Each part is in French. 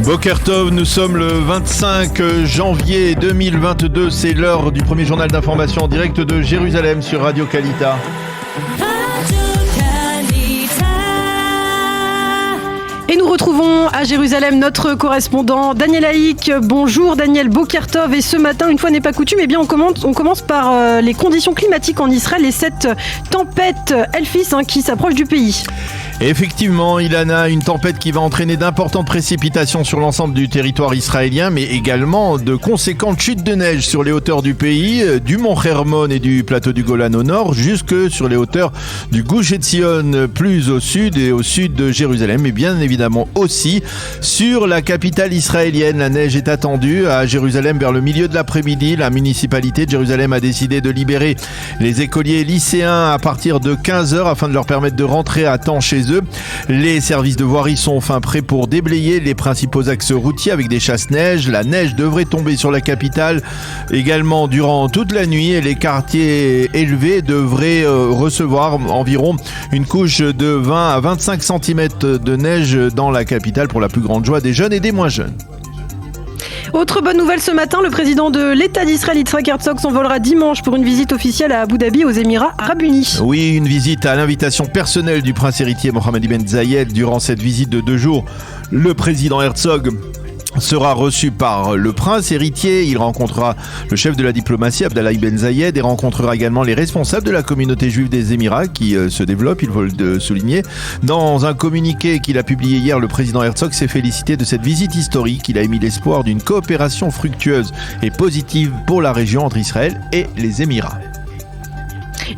Boker Tov, nous sommes le 25 janvier 2022, c'est l'heure du premier journal d'information en direct de Jérusalem sur Radio Kalita. Et nous retrouvons à Jérusalem notre correspondant Daniel Haïk. Bonjour Daniel, Boker Tov. Et ce matin, une fois n'est pas coutume, on commence par les conditions climatiques en Israël et cette tempête Elfis qui s'approche du pays. Effectivement, Ilana, une tempête qui va entraîner d'importantes précipitations sur l'ensemble du territoire israélien, mais également de conséquentes chutes de neige sur les hauteurs du pays, du mont Hermon et du plateau du Golan au nord, jusque sur les hauteurs du Gush Etzion, plus au sud et au sud de Jérusalem, et bien évidemment aussi sur la capitale israélienne. La neige est attendue à Jérusalem vers le milieu de l'après-midi. La municipalité de Jérusalem a décidé de libérer les écoliers lycéens à partir de 15h afin de leur permettre de rentrer à temps chez eux. Les services de voirie sont enfin prêts pour déblayer les principaux axes routiers avec des chasse-neige. La neige devrait tomber sur la capitale également durant toute la nuit et les quartiers élevés devraient recevoir environ une couche de 20 à 25 cm de neige dans la capitale pour la plus grande joie des jeunes et des moins jeunes. Autre bonne nouvelle ce matin, le président de l'État d'Israël, Yitzhak Herzog, s'envolera dimanche pour une visite officielle à Abu Dhabi aux Émirats Arabes Unis. Oui, une visite à l'invitation personnelle du prince héritier Mohammed Ben Zayed. Durant cette visite de 2 jours, le président Herzog sera reçu par le prince héritier. Il rencontrera le chef de la diplomatie, Abdallah Ben Zayed, et rencontrera également les responsables de la communauté juive des Émirats qui se développe, il faut le souligner. Dans un communiqué qu'il a publié hier, le président Herzog s'est félicité de cette visite historique. Il a émis l'espoir d'une coopération fructueuse et positive pour la région entre Israël et les Émirats.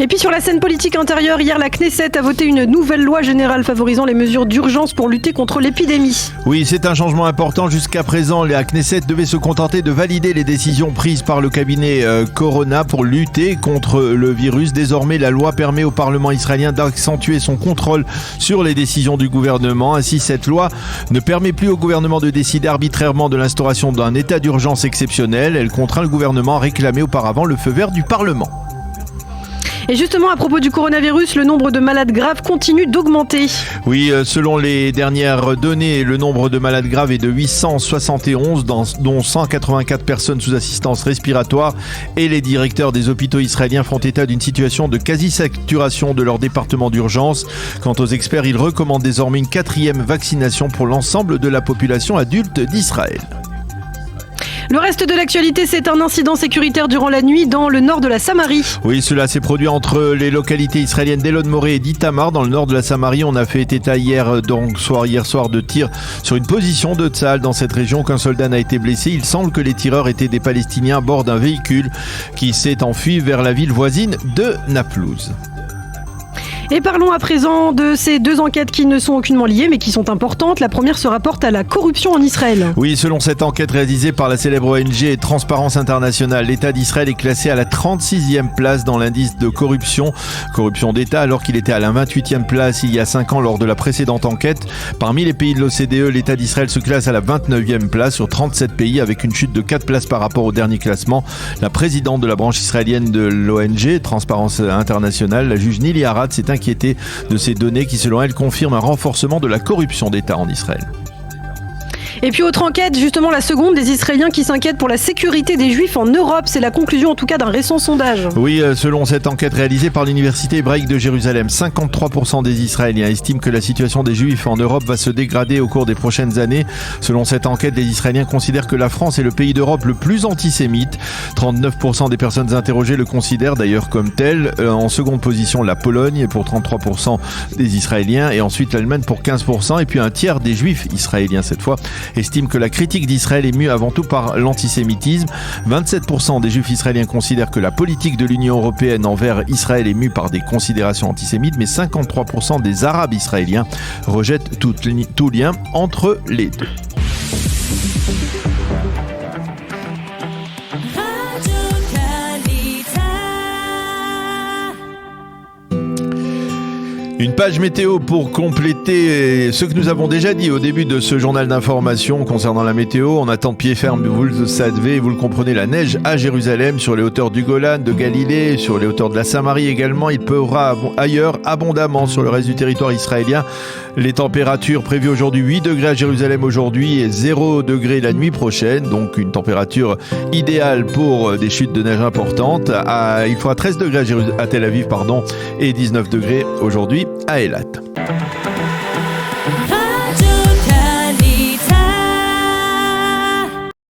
Et puis sur la scène politique intérieure, hier la Knesset a voté une nouvelle loi générale favorisant les mesures d'urgence pour lutter contre l'épidémie. Oui, c'est un changement important. Jusqu'à présent, la Knesset devait se contenter de valider les décisions prises par le cabinet Corona pour lutter contre le virus. Désormais, la loi permet au Parlement israélien d'accentuer son contrôle sur les décisions du gouvernement. Ainsi, cette loi ne permet plus au gouvernement de décider arbitrairement de l'instauration d'un état d'urgence exceptionnel. Elle contraint le gouvernement à réclamer auparavant le feu vert du Parlement. Et justement, à propos du coronavirus, le nombre de malades graves continue d'augmenter. Oui, selon les dernières données, le nombre de malades graves est de 871, dont 184 personnes sous assistance respiratoire. Et les directeurs des hôpitaux israéliens font état d'une situation de quasi-saturation de leur département d'urgence. Quant aux experts, ils recommandent désormais une 4e vaccination pour l'ensemble de la population adulte d'Israël. Le reste de l'actualité, c'est un incident sécuritaire durant la nuit dans le nord de la Samarie. Oui, cela s'est produit entre les localités israéliennes d'Elon Moré et d'Itamar dans le nord de la Samarie. On a fait état hier soir de tir sur une position de Tsahal dans cette région qu'un soldat n'a été blessé. Il semble que les tireurs étaient des Palestiniens à bord d'un véhicule qui s'est enfui vers la ville voisine de Naplouse. Et parlons à présent de ces 2 enquêtes qui ne sont aucunement liées mais qui sont importantes. La première se rapporte à la corruption en Israël. Oui, selon cette enquête réalisée par la célèbre ONG Transparence Internationale, l'État d'Israël est classé à la 36e place dans l'indice de corruption d'État, alors qu'il était à la 28e place il y a 5 ans lors de la précédente enquête. Parmi les pays de l'OCDE, l'État d'Israël se classe à la 29e place sur 37 pays avec une chute de 4 places par rapport au dernier classement. La présidente de la branche israélienne de l'ONG Transparence Internationale, la juge Nili Arad, s'est inquiétée de ces données qui, selon elle, confirment un renforcement de la corruption d'État en Israël. Et puis autre enquête, justement la seconde, des Israéliens qui s'inquiètent pour la sécurité des Juifs en Europe. C'est la conclusion en tout cas d'un récent sondage. Oui, selon cette enquête réalisée par l'Université hébraïque de Jérusalem, 53% des Israéliens estiment que la situation des Juifs en Europe va se dégrader au cours des prochaines années. Selon cette enquête, les Israéliens considèrent que la France est le pays d'Europe le plus antisémite. 39% des personnes interrogées le considèrent d'ailleurs comme tel. En seconde position, la Pologne pour 33% des Israéliens et ensuite l'Allemagne pour 15%. Et puis un tiers des Juifs israéliens cette fois estime que la critique d'Israël est mue avant tout par l'antisémitisme. 27% des Juifs israéliens considèrent que la politique de l'Union européenne envers Israël est mue par des considérations antisémites, mais 53% des Arabes israéliens rejettent tout lien entre les deux. Une page météo pour compléter ce que nous avons déjà dit au début de ce journal d'information concernant la météo. On attend de pied ferme, vous le savez, vous le comprenez, la neige à Jérusalem, sur les hauteurs du Golan, de Galilée, sur les hauteurs de la Samarie également. Il pleuvra ailleurs abondamment sur le reste du territoire israélien. Les températures prévues aujourd'hui, 8 degrés à Jérusalem aujourd'hui et 0 degré la nuit prochaine. Donc une température idéale pour des chutes de neige importantes. Il fera 13 degrés à Tel Aviv et 19 degrés aujourd'hui à Eilat.